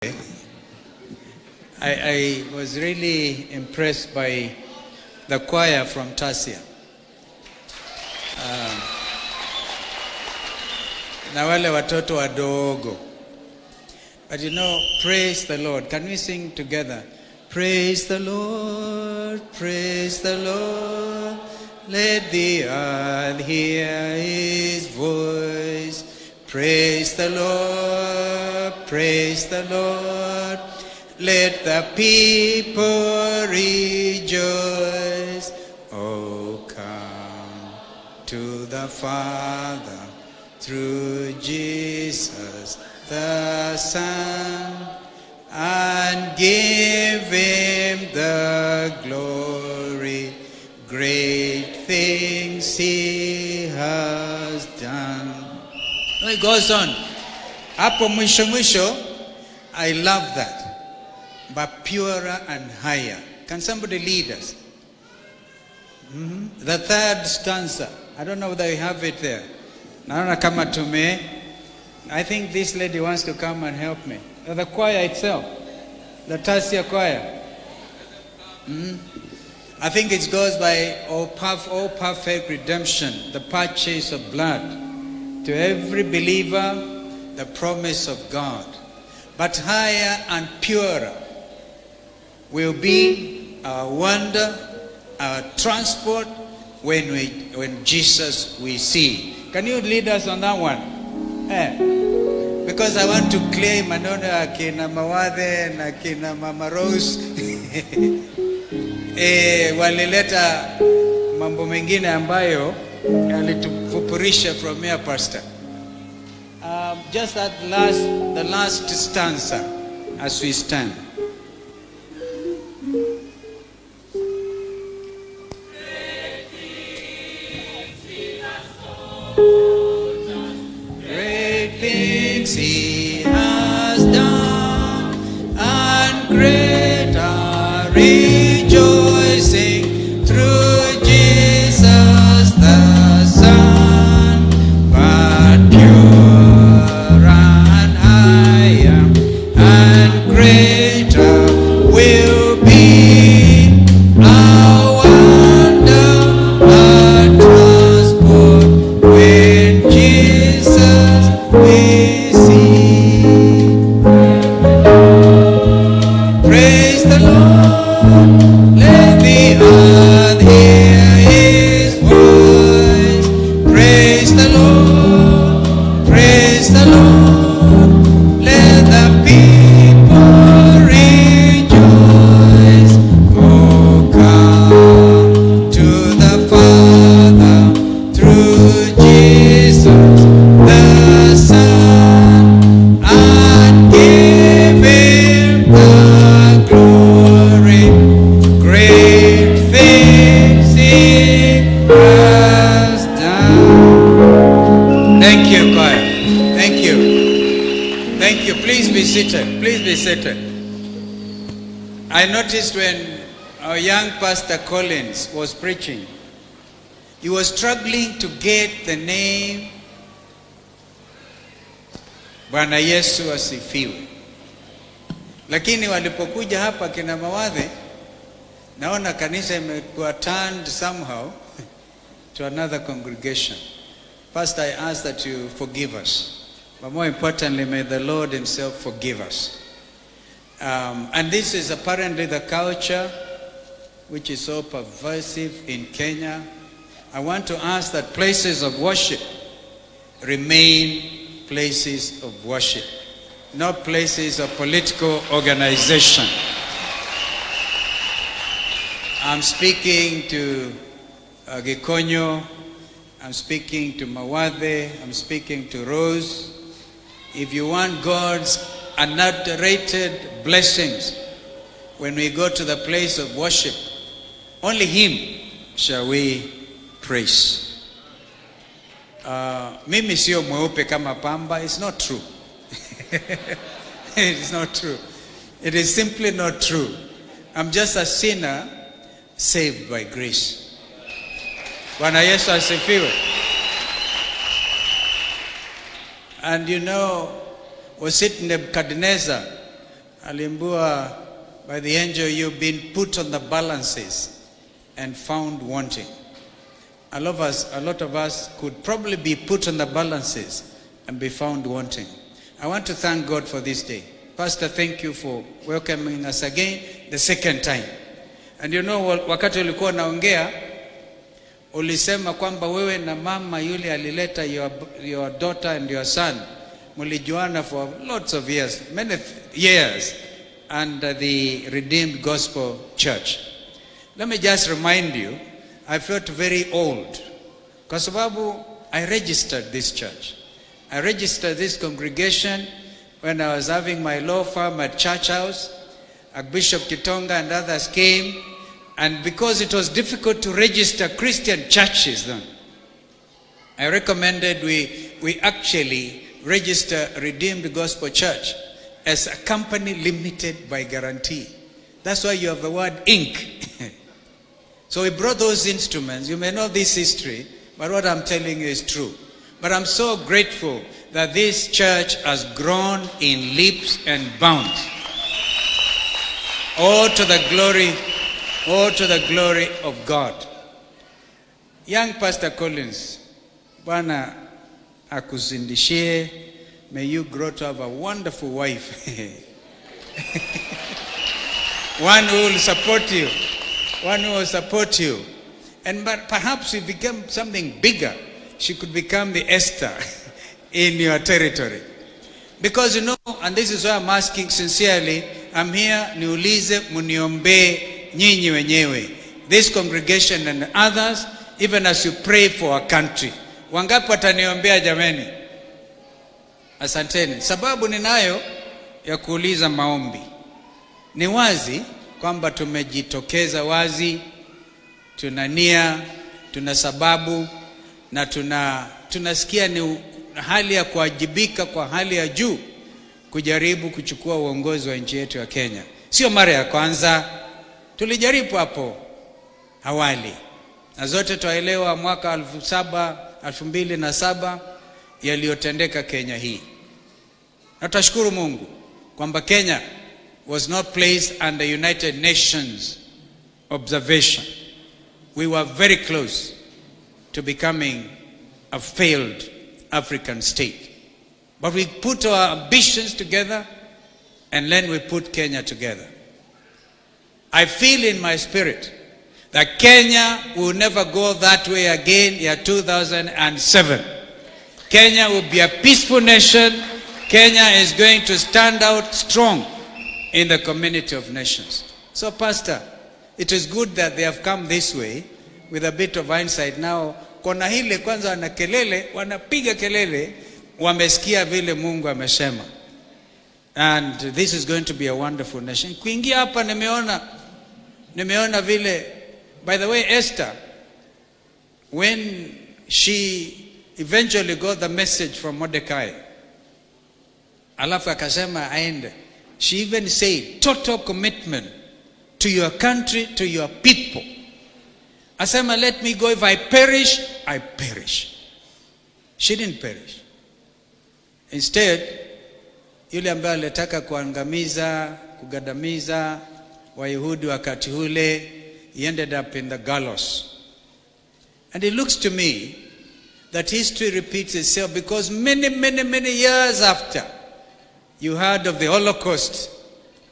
I was really impressed by the choir from Tasia. Na wale watoto wadogo. But you know, praise the Lord. Can we sing together? Praise the Lord, praise the Lord. Let the earth hear his voice. Praise the Lord, praise the Lord. Let the people rejoice. Oh, come to the Father through Jesus the Son, and give him the glory. Great things he has done. It goes on. Hapo mwisho mwisho, I love that. But purer and higher. Can somebody lead us? The third stanza. I don't know whether you have it there. Naona kama tume. I think this lady wants to come and help me. The choir itself. The Tasia choir. I think it goes by all perfect redemption, the purchase of blood. To every believer, the promise of God. But higher and purer will be our wonder, our transport when Jesus we see. Can you lead us on that one? Because I want to claim maneno akina Mawadhe na akina Mama Rose walileta mambo mengine ambayo yalitufupurisha from here, Pastor. Just that the last stanza as we stand. Great things he has done, and great are rejoicing through Jesus the Son, but pure and higher and greater will be our wonder, our transport when Jesus we see. Praise the Lord, let the earth hear his voice. Praise the Lord, praise the Lord. Let the people rejoice. Oh, come to the Father through Jesus the Son, and give him the glory. Great things he has done. Thank you, choir. Thank you. Thank you. Please be seated. Please be seated. I noticed when our young Pastor Collins was preaching, he was struggling to get the name Bwana Yesu asifiwe. Lakini walipokuja hapa kina Mawadhe, naona kanisa imekuwa turned somehow to another congregation. Pastor, I ask that you forgive us. But more importantly, may the Lord himself forgive us. And this is apparently the culture which is so pervasive in Kenya. I want to ask that places of worship remain places of worship, not places of political organization. I'm speaking to Gikonyo, I'm speaking to Mawadhe, I'm speaking to Rose. If you want God's unadulterated blessings, when we go to the place of worship, only him shall we praise. Mimi sio mweupe kama pamba. It's not true. It's not true. It is simply not true. I'm just a sinner saved by grace. Bwana Yesu asifiwe. And you know, was it Nebuchadnezzar aliambiwa by the angel, you've been put on the balances and found wanting. A lot of us could probably be put on the balances and be found wanting. I want to thank God for this day. Pastor, thank you for welcoming us again the second time. And you know, wakati ulikuwa naongea, ulisema kwamba wewe na mama yule alileta your daughter and your son, mulijuana for lots of years, many years, under the Redeemed Gospel Church. Let me just remind you, I felt very old kwa sababu I registered this church. I registered this congregation when I was having my law firm at Church House. Bishop Kitonga and others came, and because it was difficult to register Christian churches then, I recommended we actually register Redeemed Gospel Church as a company limited by guarantee. That's why you have the word Inc. So we brought those instruments. You may know this history, but what I'm telling you is true. But I'm so grateful that this church has grown in leaps and bounds. All to the glory of God. Young Pastor Collins, Bwana akuzindishie. May you grow to have a wonderful wife. One who will support you. One who will support you. And but perhaps you become something bigger. She could become the Esther in your territory. Because you know, and this is why I'm asking sincerely, I'm here, niulize muniombe nyinyi wenyewe. This congregation and others, even as you pray for our country. Wangapi wataniombea jameni? Asanteni. Sababu ninayo ya kuuliza maombi. Ni wazi kwamba tumejitokeza wazi, tuna nia, tuna sababu, na tunasikia ni hali ya kuwajibika kwa hali ya juu kujaribu kuchukua uongozi wa nchi yetu ya Kenya. Sio mara ya kwanza, tulijaribu hapo awali. Na zote tuelewa mwaka 2007 yaliyotendeka Kenya hii. Na tashukuru Mungu kwamba Kenya was not placed under United Nations observation. We were very close to becoming a failed African state. But we put our ambitions together, and then we put Kenya together. I feel in my spirit that Kenya will never go that way again in 2007. Kenya will be a peaceful nation. Kenya is going to stand out strong in the community of nations. So, Pastor, it is good that they have come this way with a bit of hindsight. Now, kona hile kwanza wanapiga kelele, wamesikia vile Mungu amesema. And this is going to be a wonderful nation. Kuingia hapa nimeona vile, by the way, Esther, when she eventually got the message from Mordecai, alafu akasema aende, she even said, total commitment to your country, to your people. Asema, let me go, if I perish, I perish. She didn't perish. Instead, yule ambaye alitaka kuangamiza, kugandamiza Wayahudi wakati ule, he ended up in the gallows. And it looks to me that history repeats itself, because many years after, you heard of the Holocaust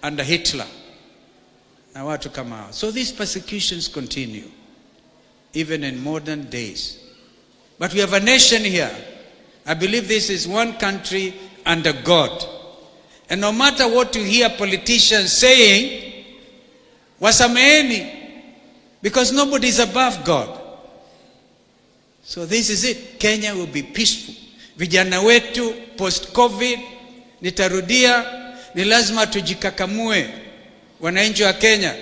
under Hitler. Now what to come out. So these persecutions continue, even in modern days. But we have a nation here. I believe this is one country under God. And no matter what you hear politicians saying, wasameheni, because nobody is above God. So this is it. Kenya will be peaceful. Vijana wetu post-COVID, nitarudia, ni lazima tujikakamue. Wananchi wa Kenya,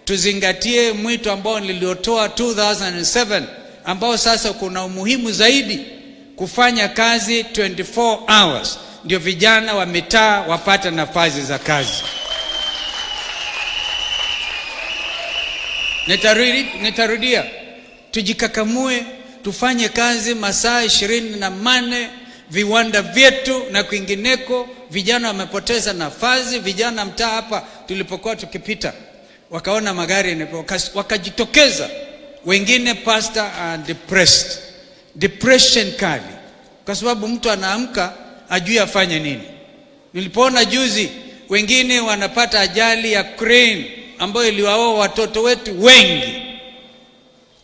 tuzingatie mwito ambao niliotoa 2007, ambao sasa kuna umuhimu zaidi kufanya kazi 24 hours. Ndio vijana wa mitaa wapata nafasi za kazi. Nitarudia, tujikakamue, tufanye kazi masaa 24, viwanda vyetu na kwingineko. Vijana wamepoteza nafasi. Vijana mtaa hapa tulipokuwa tukipita wakaona magari wakajitokeza. Wengine pastor are depressed, depression kali, kwa sababu mtu anaamka ajui afanye nini. Nilipoona juzi wengine wanapata ajali ya crane ambayo iliwaoa watoto wetu wengi,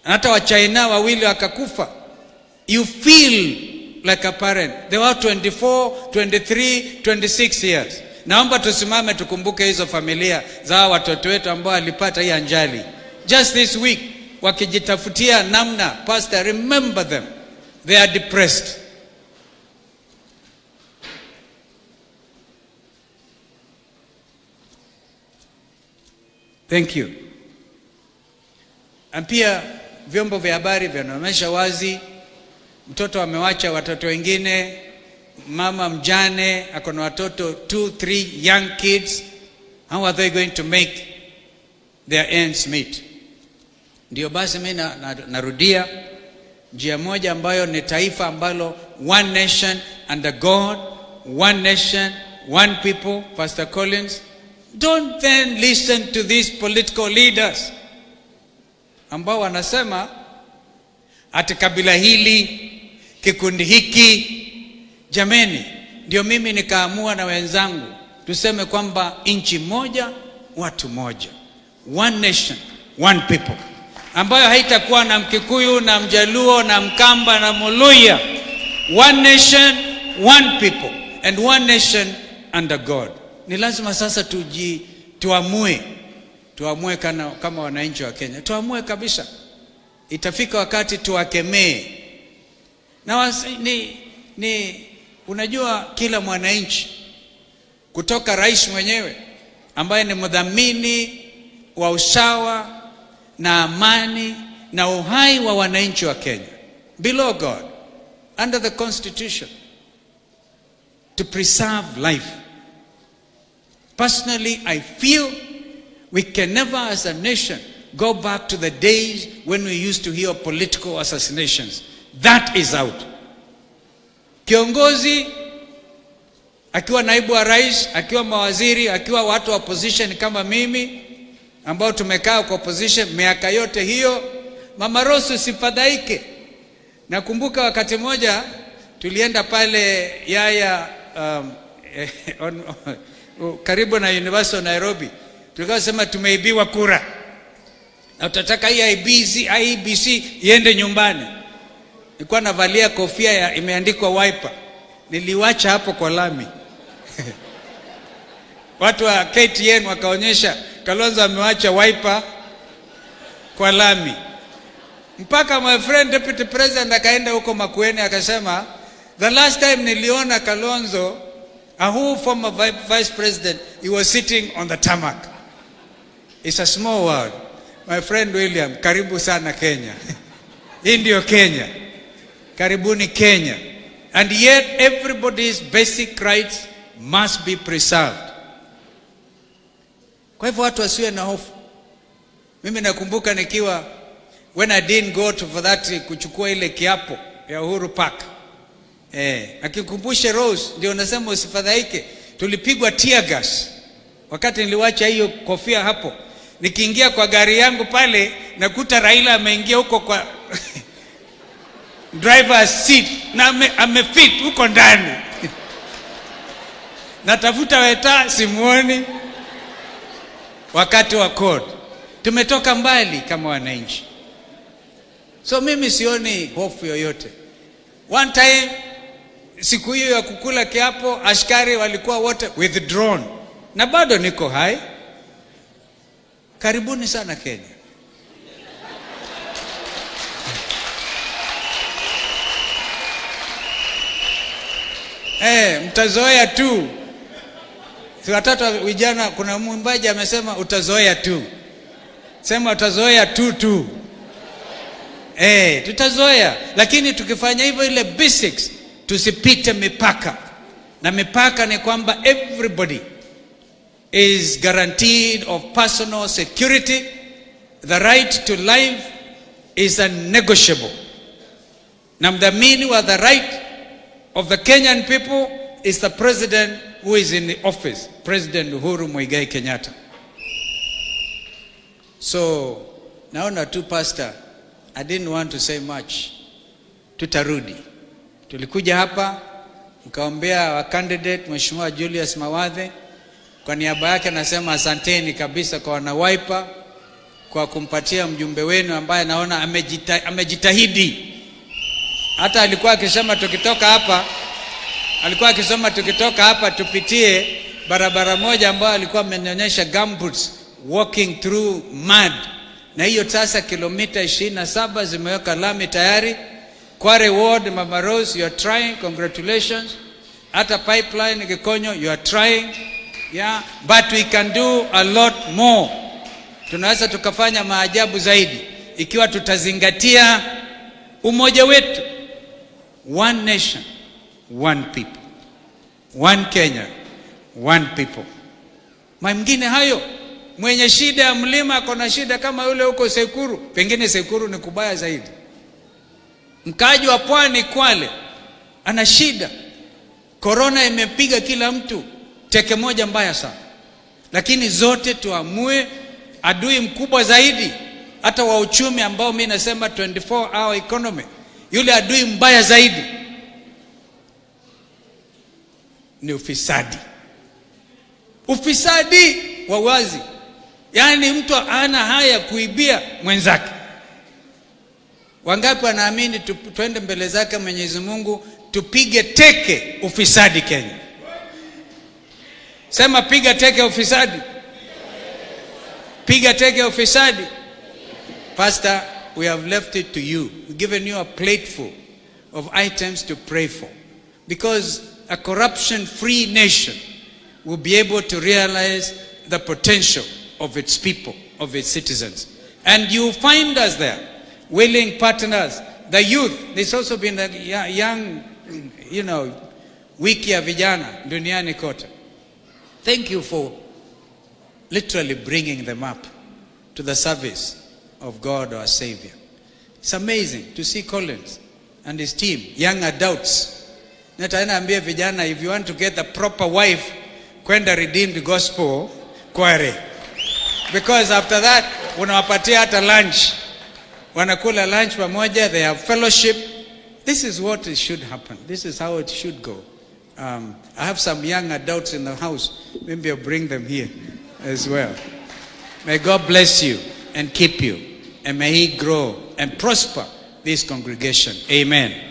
hata wa China wawili wakakufa. You feel like a parent. They were 24, 23, 26 years. Naomba tusimame tukumbuke hizo familia za watoto wetu ambao walipata hii ajali just this week, wakijitafutia namna. Pastor, remember them. They are depressed. Thank you. Na pia vyombo vya habari vinaonyesha wazi mtoto amewacha watoto wengine, mama mjane ako na watoto 2, 3 young kids. How are they going to make their ends meet? Ndio basi mimi narudia njia moja ambayo ni taifa ambalo one nation under God, one nation, one people. Pastor Collins, don't then listen to these political leaders ambao wanasema ati kabila hili, kikundi hiki. Jameni, ndio mimi nikaamua na wenzangu tuseme kwamba nchi moja, watu moja, one nation, one people, ambayo haitakuwa na Mkikuyu na Mjaluo na Mkamba na Muluya. One nation, one people, and one nation under God. Ni lazima sasa tuamue kama wananchi wa Kenya. Tuamue kabisa. Itafika wakati tuwakemee. Na unajua kila mwananchi kutoka rais mwenyewe ambaye ni mdhamini wa usawa na amani na uhai wa wananchi wa Kenya, below God, under the Constitution, to preserve life. Personally, I feel we can never as a nation go back to the days when we used to hear political assassinations. That is out. Kiongozi akiwa naibu wa rais, akiwa mawaziri, akiwa watu wa opposition kama mimi ambao tumekaa kwa opposition miaka yote hiyo, Mama Rosu sifadhaike. Nakumbuka wakati moja tulienda pale Yaya karibu na University of Nairobi. Tulikuwa sema tumeibiwa kura na tutataka hii IEBC iende nyumbani. Nilikuwa navalia kofia imeandikwa wiper. Niliwacha hapo kwa lami. Watu wa KTN wakaonyesha Kalonzo amewacha wiper kwa lami. Mpaka my friend deputy president akaenda huko Makueni akasema, the last time niliona Kalonzo, a whole former vice president, he was sitting on the tarmac. It's a small world. My friend William, karibu sana Kenya. Hii ndio Kenya. Karibuni Kenya. And yet everybody's basic rights must be preserved. Kwa hivyo watu wasiwe na hofu. Mimi nakumbuka nikiwa, when I didn't go for that kuchukua ile kiapo ya Uhuru Park. Akikumbushe Rose, ndio nasema usifadhaike. Tulipigwa tear gas wakati niliwacha hiyo kofia hapo. Nikiingia kwa gari yangu pale nakuta Raila ameingia huko kwa driver's seat na amefit huko ndani. Natafuta weta simuoni. Wakati wa code tumetoka mbali kama wananchi. So mimi sioni hofu yoyote. One time siku hiyo ya kukula kiapo, askari walikuwa wote withdrawn. Na bado niko hai. Karibuni sana Kenya. Mtazoea tu. Watoto vijana, kuna mwimbaji amesema utazoea tu. Sema utazoea tu. Tutazoea, lakini tukifanya hivyo ile basics, tusipite mipaka. Na mipaka ni kwamba everybody is guaranteed of personal security. The right to life is unnegotiable. Na mdhamini wa the right of the Kenyan people is the president who is in the office, President Uhuru Muigai Kenyatta. So, naona tu pastor, I didn't want to say much. Tutarudi. Tulikuja hapa, mkaombea wa candidate Mheshimiwa Julius Mawadhe. Kwa niaba yake nasema asanteni kabisa kwa wanawaipa kwa kumpatia mjumbe wenu ambaye naona amejitahidi. Hata alikuwa akisema tukitoka hapa tupitie barabara moja ambayo alikuwa amenionyesha gumboots walking through mud. Na hiyo sasa kilomita 27 zimeweka lami tayari. Kware Ward, Mama Rose, you are trying, congratulations. Hata pipeline Kikonyo, you are trying. Yeah, but we can do a lot more. Tunaweza tukafanya maajabu zaidi ikiwa tutazingatia umoja wetu. One nation, one people. One Kenya, one people. Mwingine hayo, mwenye shida ya mlima akona shida kama yule huko Sekuru, pengine Sekuru ni kubaya zaidi. Mkaji wa Pwani Kwale ana shida. Corona imepiga kila mtu teke moja mbaya sana. Lakini zote tuamue adui mkubwa zaidi hata wa uchumi ambao mimi nasema 24-hour economy. Yule adui mbaya zaidi ni ufisadi. Ufisadi wa wazi. Yaani mtu ana haya kuibia mwenzake. Wangapi wanaamini tuende mbele zake Mwenyezi Mungu tupige teke ufisadi Kenya? Sema piga teke ufisadi. Piga teke ufisadi. Pastor, we have left it to you. We've given you a plateful of items to pray for. Because a corruption-free nation will be able to realize the potential of its people, of its citizens. And you find us there, willing partners. The youth, there's also been a young, wiki ya vijana duniani kote. Thank you for literally bringing them up to the service of God our Savior. It's amazing to see Collins and his team, young adults. Nataambia vijana, if you want to get the proper wife, kwenda Redeemed Gospel Kware. Because after that, unawapatia hata lunch. Wanakula lunch pamoja, they have fellowship. This is what it should happen. This is how it should go. I have some young adults in the house. Maybe I'll bring them here as well. May God bless you and keep you. And may He grow and prosper this congregation. Amen.